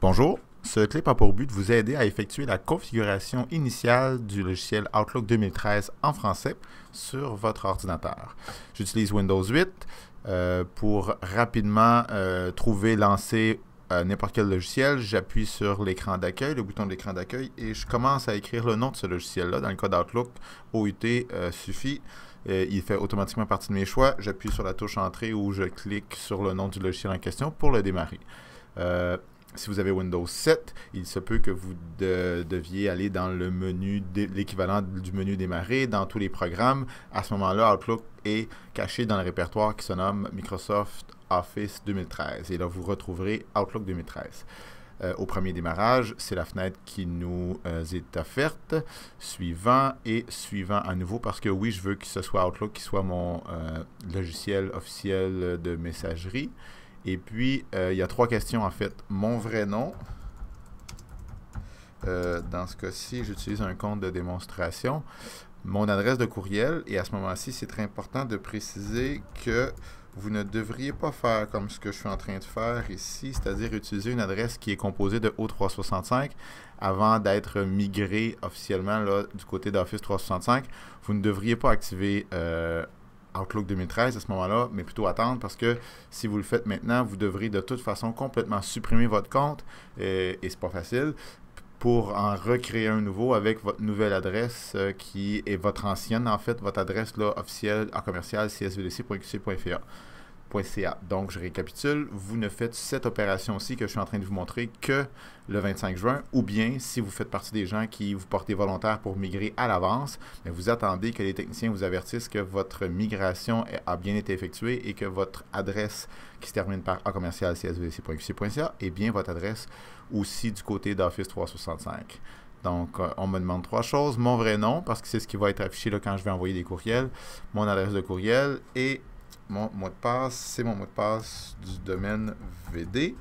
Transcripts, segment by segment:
Bonjour, ce clip a pour but de vous aider à effectuer la configuration initiale du logiciel Outlook 2013 en français sur votre ordinateur. J'utilise Windows 8 pour rapidement trouver, lancer n'importe quel logiciel. J'appuie sur l'écran d'accueil, le bouton de l'écran d'accueil, et je commence à écrire le nom de ce logiciel-là. Dans le cas d'Outlook, OUT suffit. Il fait automatiquement partie de mes choix. J'appuie sur la touche Entrée ou je clique sur le nom du logiciel en question pour le démarrer. Si vous avez Windows 7, il se peut que vous deviez aller dans le menu, l'équivalent du menu démarrer, dans tous les programmes. À ce moment-là, Outlook est caché dans le répertoire qui se nomme Microsoft Office 2013. Et là, vous retrouverez Outlook 2013. Au premier démarrage, c'est la fenêtre qui nous est offerte. Suivant et suivant à nouveau, parce que oui, je veux que ce soit Outlook qui soit mon logiciel officiel de messagerie. Et puis, il y a trois questions en fait. Mon vrai nom. Dans ce cas-ci, j'utilise un compte de démonstration. Mon adresse de courriel. Et à ce moment-ci, c'est très important de préciser que vous ne devriez pas faire comme ce que je suis en train de faire ici, c'est-à-dire utiliser une adresse qui est composée de O365 avant d'être migré officiellement là, du côté d'Office 365. Vous ne devriez pas activer Outlook 2013 à ce moment-là, mais plutôt attendre parce que si vous le faites maintenant, vous devrez de toute façon complètement supprimer votre compte et c'est pas facile pour en recréer un nouveau avec votre nouvelle adresse qui est votre ancienne, en fait, votre adresse là, officielle en commercial csvdc.qc.ca. Donc, je récapitule, vous ne faites cette opération-ci que je suis en train de vous montrer que le 25 juin, ou bien si vous faites partie des gens qui vous portez volontaire pour migrer à l'avance, vous attendez que les techniciens vous avertissent que votre migration a bien été effectuée et que votre adresse qui se termine par a commercial csvdc.qc.ca est bien votre adresse aussi du côté d'Office 365. Donc, on me demande trois choses. Mon vrai nom, parce que c'est ce qui va être affiché là, quand je vais envoyer des courriels, mon adresse de courriel et mon mot de passe, c'est mon mot de passe du domaine VD,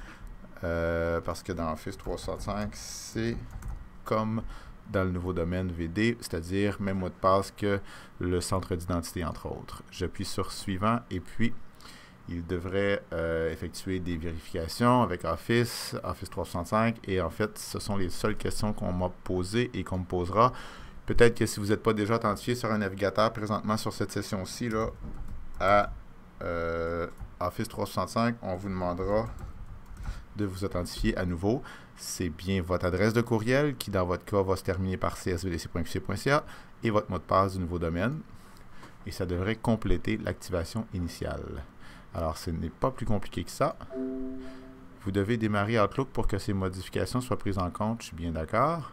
parce que dans Office 365, c'est comme dans le nouveau domaine VD, c'est-à-dire même mot de passe que le centre d'identité, entre autres. J'appuie sur Suivant et puis il devrait effectuer des vérifications avec Office 365 et en fait, ce sont les seules questions qu'on m'a posées et qu'on me posera. Peut-être que si vous n'êtes pas déjà authentifié sur un navigateur présentement sur cette session-ci, là, à Office 365, on vous demandera de vous authentifier à nouveau. C'est bien votre adresse de courriel qui, dans votre cas, va se terminer par csvdc.qc.ca et votre mot de passe du nouveau domaine. Et ça devrait compléter l'activation initiale. Alors, ce n'est pas plus compliqué que ça. Vous devez démarrer Outlook pour que ces modifications soient prises en compte. Je suis bien d'accord.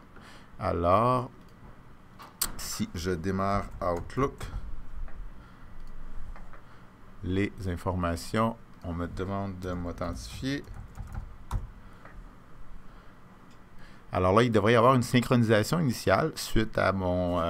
Alors, si je démarre Outlook, les informations, on me demande de m'authentifier. Alors là, il devrait y avoir une synchronisation initiale suite à mon,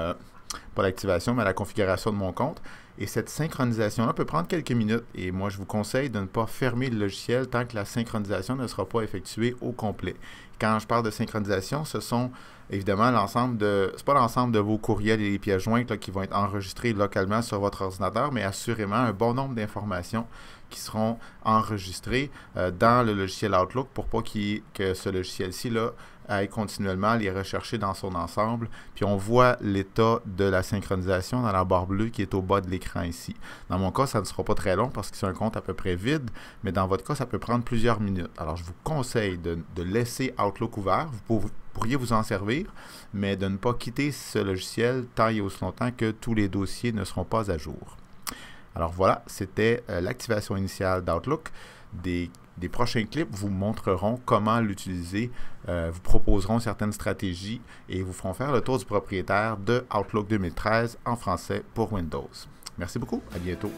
pas l'activation, mais à la configuration de mon compte. Et cette synchronisation-là peut prendre quelques minutes. Et moi, je vous conseille de ne pas fermer le logiciel tant que la synchronisation ne sera pas effectuée au complet. Quand je parle de synchronisation, ce sont évidemment l'ensemble de... C'est pas l'ensemble de vos courriels et les pièces jointes là, qui vont être enregistrés localement sur votre ordinateur, mais assurément un bon nombre d'informations qui seront enregistrées dans le logiciel Outlook pour pas que ce logiciel-ci là aille continuellement les rechercher dans son ensemble. Puis on voit l'état de la synchronisation dans la barre bleue qui est au bas de l'écran ici. Dans mon cas, ça ne sera pas très long parce que c'est un compte à peu près vide, mais dans votre cas, ça peut prendre plusieurs minutes. Alors, je vous conseille de laisser Outlook ouvert. Vous pourriez vous en servir, mais de ne pas quitter ce logiciel tant et aussi longtemps que tous les dossiers ne seront pas à jour. Alors voilà, c'était l'activation initiale d'Outlook. Des prochains clips vous montreront comment l'utiliser, vous proposeront certaines stratégies et vous feront faire le tour du propriétaire de Outlook 2013 en français pour Windows. Merci beaucoup, à bientôt.